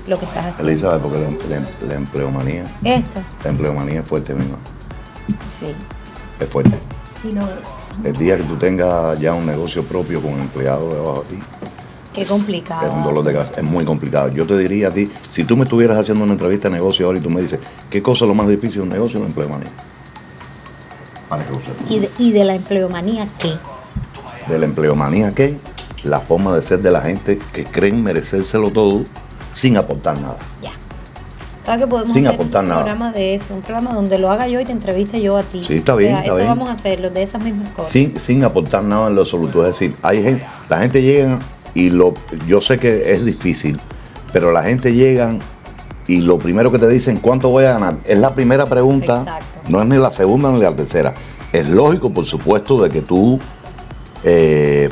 lo que estás haciendo. Elizabeth, porque la empleomanía. La empleomanía es fuerte, misma. Sí. Es fuerte. Sí lo es. El día que tú tengas ya un negocio propio con empleados debajo de ti. Qué complicado. Es un dolor de cabeza, es muy complicado. Yo te diría a ti, si tú me estuvieras haciendo una entrevista de negocio ahora y tú me dices, ¿qué cosa es lo más difícil de un negocio? La empleomanía. Para que lo sepas. ¿Y de la empleomanía qué? De la empleomanía, ¿qué? La forma de ser de la gente que creen merecérselo todo sin aportar nada. Ya. ¿Sabes que podemos Sin hacer aportar un nada. programa de eso? Un programa donde lo haga yo y te entreviste yo a ti. Sí, está bien, O sea, está eso bien. vamos a hacerlo, de esas mismas cosas. Sin aportar nada en lo absoluto. Es decir, hay gente, la gente llega y yo sé que es difícil, pero la gente llega y lo primero que te dicen, ¿cuánto voy a ganar? Es la primera pregunta, Exacto. no es ni la segunda ni la tercera. Es lógico, por supuesto, de que tú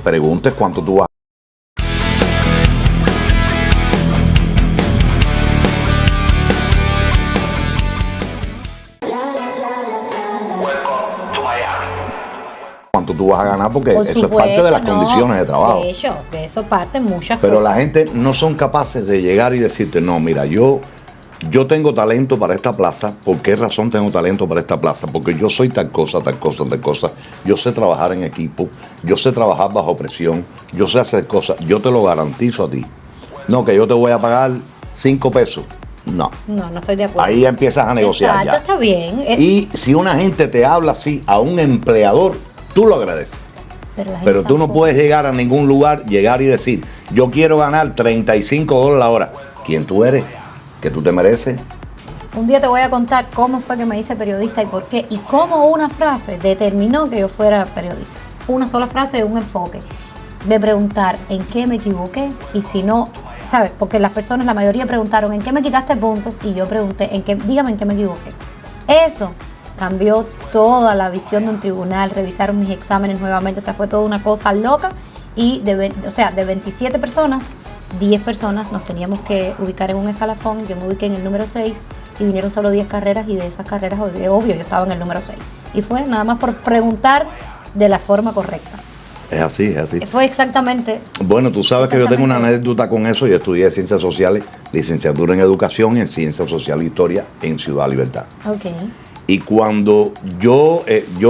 preguntes cuánto tú vas. Cuánto tú vas a ganar, porque Por eso es parte de las supuesto, condiciones de trabajo. De eso parte muchas Pero cosas. la gente no son capaces de llegar y decirte, no, mira, yo tengo talento para esta plaza. ¿Por qué razón tengo talento para esta plaza? Porque yo soy tal cosa, tal cosa, tal cosa. Yo sé trabajar en equipo, yo sé trabajar bajo presión, yo sé hacer cosas, yo te lo garantizo a ti. No, que yo te voy a pagar 5 pesos. No. No estoy de acuerdo. Ahí ya empiezas a negociar. Exacto, ya. está bien. Y si una gente te habla así a un empleador, tú lo agradeces. Pero tú no puedes llegar a ningún lugar, llegar y decir, yo quiero ganar $35 la hora. ¿Quién tú eres? ¿Qué tú te mereces? Un día te voy a contar cómo fue que me hice periodista y por qué. Y cómo una frase determinó que yo fuera periodista. Una sola frase, un enfoque. De preguntar en qué me equivoqué y si no, ¿sabes? Porque las personas, la mayoría preguntaron en qué me quitaste puntos y yo pregunté, dígame en qué me equivoqué. Eso cambió toda la visión de un tribunal, revisaron mis exámenes nuevamente, o sea, fue toda una cosa loca y de 27 personas, 10 personas nos teníamos que ubicar en un escalafón, yo me ubiqué en el número 6 y vinieron solo 10 carreras y de esas carreras, obvio, yo estaba en el número 6 y fue nada más por preguntar de la forma correcta. Es así, es así. Fue exactamente. Bueno, tú sabes que yo tengo una anécdota con eso. Yo estudié Ciencias Sociales, licenciatura en Educación y en Ciencias Sociales e Historia en Ciudad Libertad. Ok. Y cuando yo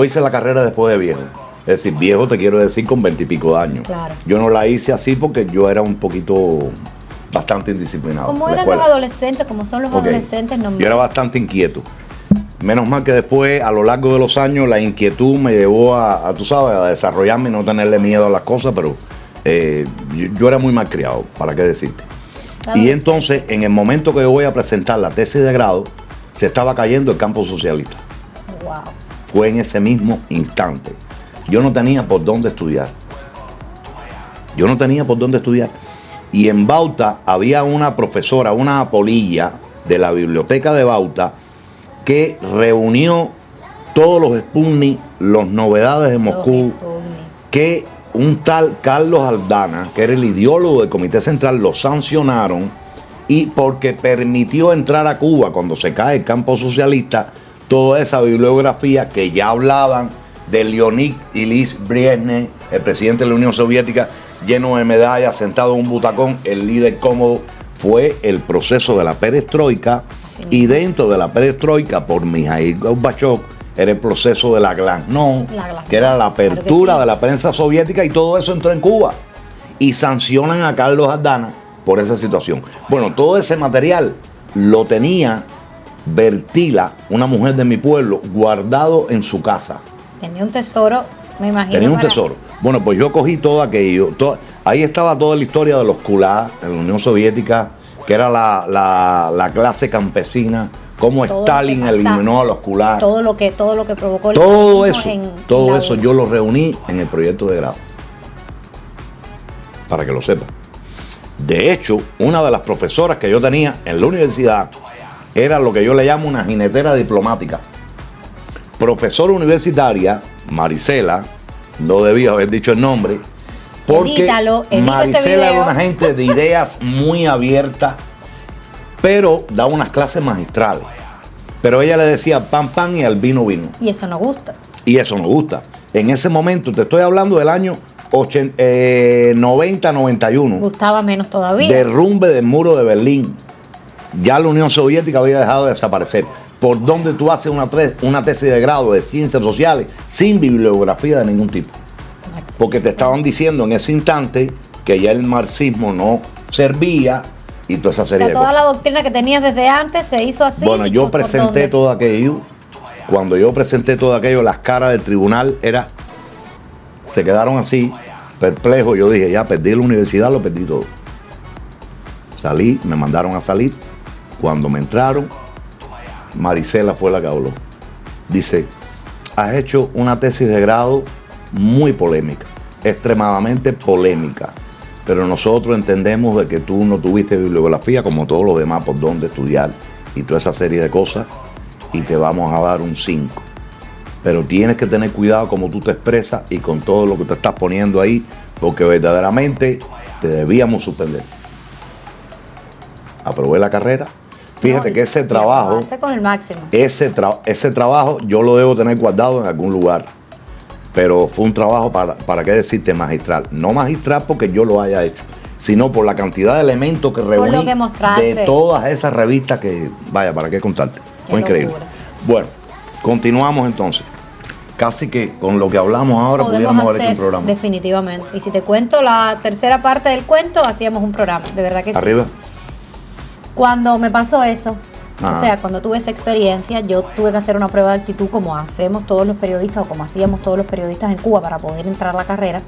hice la carrera después de viejo, es decir, viejo te quiero decir con 20 y pico de años. Claro. Yo no la hice así porque yo era un poquito, bastante indisciplinado. Como en la eran los escuela. adolescentes, como son los Ok. adolescentes, no Yo era bastante inquieto. Menos mal que después, a lo largo de los años, la inquietud me llevó tú sabes, a desarrollarme y no tenerle miedo a las cosas, pero yo era muy mal criado, ¿para qué decirte? Y entonces, en el momento que yo voy a presentar la tesis de grado, se estaba cayendo el campo socialista. Wow. Fue en ese mismo instante. Yo no tenía por dónde estudiar. Y en Bauta había una profesora, una polilla de la biblioteca de Bauta, que reunió todos los Sputnik, las novedades de Moscú, que un tal Carlos Aldana, que era el ideólogo del Comité Central, lo sancionaron, y porque permitió entrar a Cuba cuando se cae el campo socialista, toda esa bibliografía que ya hablaban de Leonid Ilyich Brezhnev, el presidente de la Unión Soviética, lleno de medallas, sentado en un butacón, el líder cómodo. Fue el proceso de la perestroika. Y dentro de la perestroika, por Mikhail Gorbachev, era el proceso de la glasnost, que era la apertura de la prensa soviética, y todo eso entró en Cuba. Y sancionan a Carlos Aldana por esa situación. Bueno, todo ese material lo tenía Bertila, una mujer de mi pueblo, guardado en su casa. Tenía un tesoro, me imagino. Tenía un tesoro. Bueno, pues yo cogí todo aquello. Ahí estaba toda la historia de los kulaks en la Unión Soviética, que era la clase campesina, cómo Todo Stalin lo que pasa, eliminó a los kulaks. Todo lo que provocó el Todo comunismo eso yo lo reuní en el proyecto de grado. Para que lo sepan. De hecho, una de las profesoras que yo tenía en la universidad era lo que yo le llamo una jinetera diplomática. Profesora universitaria, Marisela, no debía haber dicho el nombre, porque edita este Marisela era video. una gente de ideas muy abiertas, pero daba unas clases magistrales. Pero ella le decía pan, pan y al vino, vino. Y eso no gusta. Y eso nos gusta. En ese momento, te estoy hablando del año 90-91. Gustaba menos todavía. Derrumbe del muro de Berlín. Ya la Unión Soviética había dejado de desaparecer. ¿Por dónde tú haces una tesis de grado de ciencias sociales sin bibliografía de ningún tipo? Porque te estaban diciendo en ese instante que ya el marxismo no servía y toda esa serie de toda cosas. la doctrina que tenías desde antes se hizo así. Bueno, yo ¿por presenté dónde? todo aquello. Cuando yo presenté todo aquello, las caras del tribunal se quedaron así, perplejos. Yo dije, ya perdí la universidad, lo perdí todo. Salí, me mandaron a salir. Cuando me entraron, Marisela fue la que habló. Dice, has hecho una tesis de grado muy polémica, extremadamente polémica, pero nosotros entendemos de que tú no tuviste bibliografía como todos los demás por dónde estudiar y toda esa serie de cosas, y te vamos a dar un 5. Pero tienes que tener cuidado como tú te expresas y con todo lo que te estás poniendo ahí, porque verdaderamente te debíamos suspender. Aprobé la carrera. Fíjate que ese trabajo, con el máximo. ese trabajo yo lo debo tener guardado en algún lugar. Pero fue un trabajo para qué decirte magistral. No magistral porque yo lo haya hecho, sino por la cantidad de elementos que reuní lo que mostraste. de todas esas revistas que, vaya, para qué contarte. Fue increíble. Locura. Bueno, continuamos entonces. Casi que con lo que hablamos ahora pudiéramos haber hecho un programa. Definitivamente. Y si te cuento la tercera parte del cuento, hacíamos un programa. De verdad que sí. Arriba. Cuando me pasó eso, Ajá. o sea, cuando tuve esa experiencia, yo tuve que hacer una prueba de actitud como hacemos todos los periodistas o como hacíamos todos los periodistas en Cuba para poder entrar a la carrera.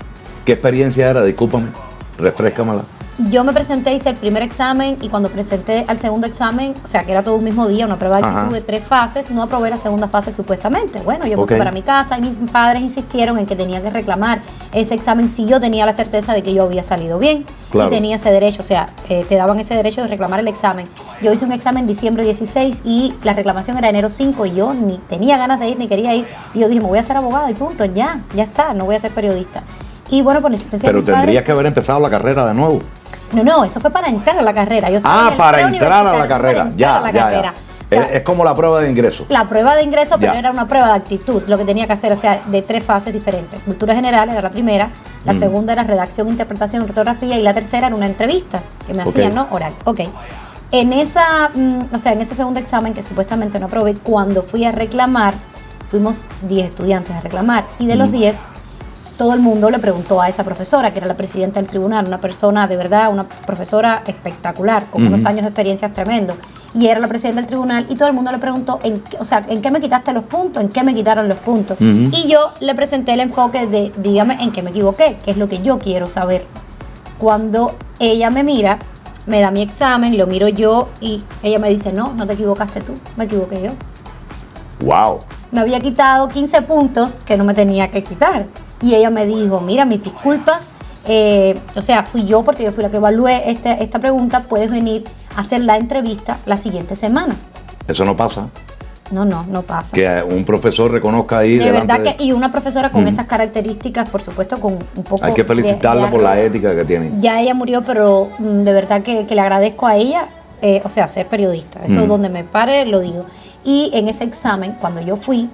¿Qué experiencia era? Discúlpame, refréscamela. Yo me presenté, hice el primer examen y cuando presenté al segundo examen, o sea, que era todo un mismo día, una prueba de actitud Ajá. de 3 fases, no aprobé la segunda fase supuestamente. Bueno, yo me fui Ok. para mi casa y mis padres insistieron en que tenía que reclamar ese examen si yo tenía la certeza de que yo había salido bien Claro. y tenía ese derecho, o sea, te daban ese derecho de reclamar el examen. Yo hice un examen diciembre 16 y la reclamación era enero 5 y yo ni tenía ganas de ir ni quería ir. Y yo dije, me voy a ser abogada y punto, ya está, no voy a ser periodista. Y bueno, por insistencia de Pero mis padres, tendrías que haber empezado la carrera de nuevo. No, eso fue para entrar a la carrera. Yo estaba en el Para entrar a la preuniversitario, carrera. para entrar a la carrera. O sea, Es como la prueba de ingreso. la prueba de ingreso, pero Ya. era una prueba de actitud, lo que tenía que hacer, o sea, de 3 fases diferentes. Cultura general era la primera, la segunda era redacción, interpretación, ortografía y la tercera era una entrevista que me hacían, ¿no? Oral. Ok. En esa, en ese segundo examen que supuestamente no aprobé, cuando fui a reclamar, fuimos 10 estudiantes a reclamar y de los 10, todo el mundo le preguntó a esa profesora, que era la presidenta del tribunal, una persona de verdad, una profesora espectacular, con unos años de experiencia tremendo, y era la presidenta del tribunal, y todo el mundo le preguntó, ¿en qué me quitaste los puntos? ¿En qué me quitaron los puntos? Y yo le presenté el enfoque de, dígame, ¿en qué me equivoqué? Que es lo que yo quiero saber. Cuando ella me mira, me da mi examen, lo miro yo, y ella me dice, no te equivocaste tú, me equivoqué yo. Wow. Me había quitado 15 puntos que no me tenía que quitar. Y ella me dijo, mira, mis disculpas, fui yo porque yo fui la que evalué esta pregunta, puedes venir a hacer la entrevista la siguiente semana. Eso no pasa. No pasa. Que un profesor reconozca ahí. De delante verdad que, y una profesora con esas características, por supuesto, con un poco hay que felicitarla por la ética que tiene. Ya ella murió, pero de verdad que le agradezco a ella, ser periodista. Eso donde me pare lo digo. Y en ese examen, cuando yo fui,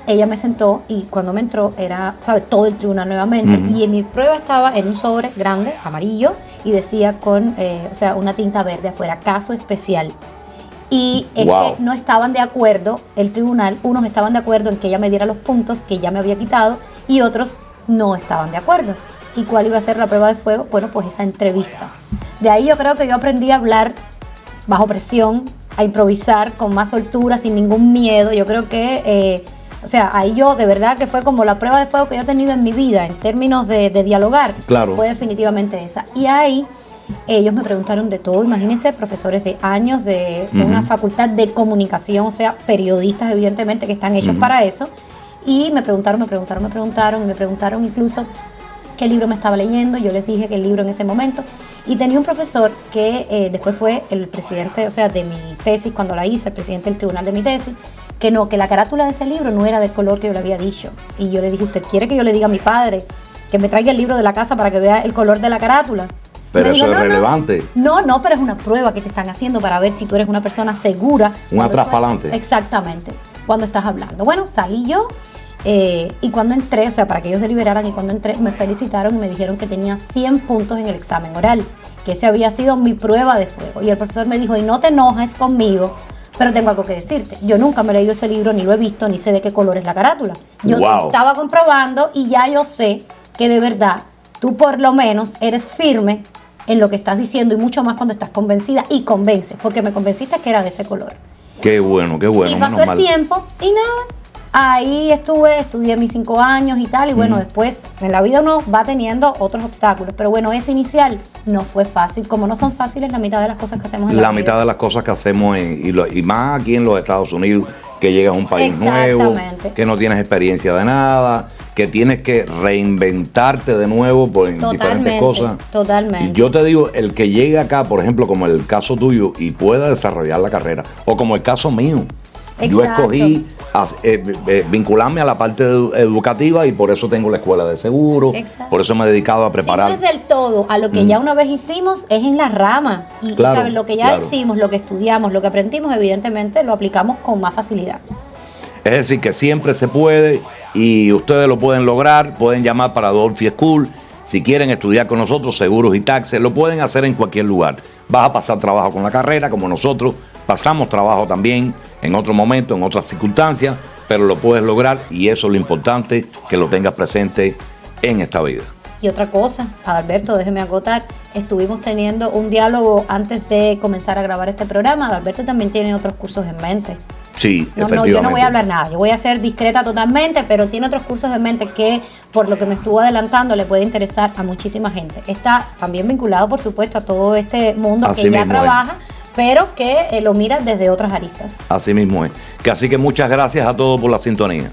ella me sentó y cuando me entró era, todo el tribunal nuevamente y en mi prueba estaba en un sobre grande, amarillo, y decía con, una tinta verde afuera, caso especial. Y es Wow. que no estaban de acuerdo, el tribunal, unos estaban de acuerdo en que ella me diera los puntos que ya me había quitado y otros no estaban de acuerdo. ¿Y cuál iba a ser la prueba de fuego? Bueno, pues esa entrevista. De ahí yo creo que yo aprendí a hablar bajo presión, a improvisar con más soltura, sin ningún miedo. Yo creo que, ahí yo de verdad que fue como la prueba de fuego que yo he tenido en mi vida en términos de dialogar. Claro. Fue definitivamente esa. Y ahí ellos me preguntaron de todo, imagínense, profesores de años de una facultad de comunicación, o sea, periodistas evidentemente que están hechos para eso. Y me preguntaron y me preguntaron incluso qué libro me estaba leyendo. Yo les dije que el libro en ese momento. Y tenía un profesor que después fue el presidente, de mi tesis, cuando la hice, el presidente del tribunal de mi tesis, que la carátula de ese libro no era del color que yo le había dicho. Y yo le dije, ¿usted quiere que yo le diga a mi padre que me traiga el libro de la casa para que vea el color de la carátula? Pero me eso dijo, es relevante. No, pero es una prueba que te están haciendo para ver si tú eres una persona segura. Un atrás para adelante. Exactamente, cuando estás hablando. Bueno, salí yo Y cuando entré, o sea, para que ellos deliberaran, y cuando entré, me felicitaron y me dijeron que tenía 100 puntos en el examen oral, que ese había sido mi prueba de fuego. Y el profesor me dijo, y no te enojes conmigo, pero tengo algo que decirte. Yo nunca me he leído ese libro, ni lo he visto, ni sé de qué color es la carátula. Yo te estaba comprobando y ya yo sé que de verdad tú por lo menos eres firme en lo que estás diciendo, y mucho más cuando estás convencida y convences, porque me convenciste que era de ese color. Qué bueno, qué bueno. Y pasó el tiempo y nada. Ahí estudié mis 5 años y tal, y bueno, después en la vida uno va teniendo otros obstáculos, pero bueno, ese inicial no fue fácil, como no son fáciles la mitad de las cosas que hacemos en la vida. La mitad de las cosas que hacemos, y más aquí en los Estados Unidos, que llegas a un país nuevo, que no tienes experiencia de nada, que tienes que reinventarte de nuevo por diferentes cosas. Totalmente. Y yo te digo, el que llegue acá, por ejemplo, como el caso tuyo, y pueda desarrollar la carrera, o como el caso mío. Yo escogí vincularme a la parte educativa, y por eso tengo la escuela de seguro. Por eso me he dedicado a preparar. Si no es del todo a lo que ya una vez hicimos, es en la rama. Y claro, ¿sabes? Lo que ya hicimos, lo que estudiamos, lo que aprendimos, evidentemente lo aplicamos con más facilidad. Es decir, que siempre se puede, y ustedes lo pueden lograr. Pueden llamar para Dolphy School. Si quieren estudiar con nosotros, seguros y taxes, lo pueden hacer en cualquier lugar. Vas a pasar trabajo con la carrera, como nosotros pasamos trabajo también en otro momento, en otras circunstancias, pero lo puedes lograr, y eso es lo importante, que lo tengas presente en esta vida. Y otra cosa, Adalberto, déjeme acotar, estuvimos teniendo un diálogo antes de comenzar a grabar este programa. Adalberto también tiene otros cursos en mente. Sí, efectivamente. Yo no voy a hablar nada, yo voy a ser discreta totalmente, pero tiene otros cursos en mente que, por lo que me estuvo adelantando, le puede interesar a muchísima gente. Está también vinculado, por supuesto, a todo este mundo así que ya trabaja, pero que lo mira desde otras aristas. Así mismo es. Así que muchas gracias a todos por la sintonía.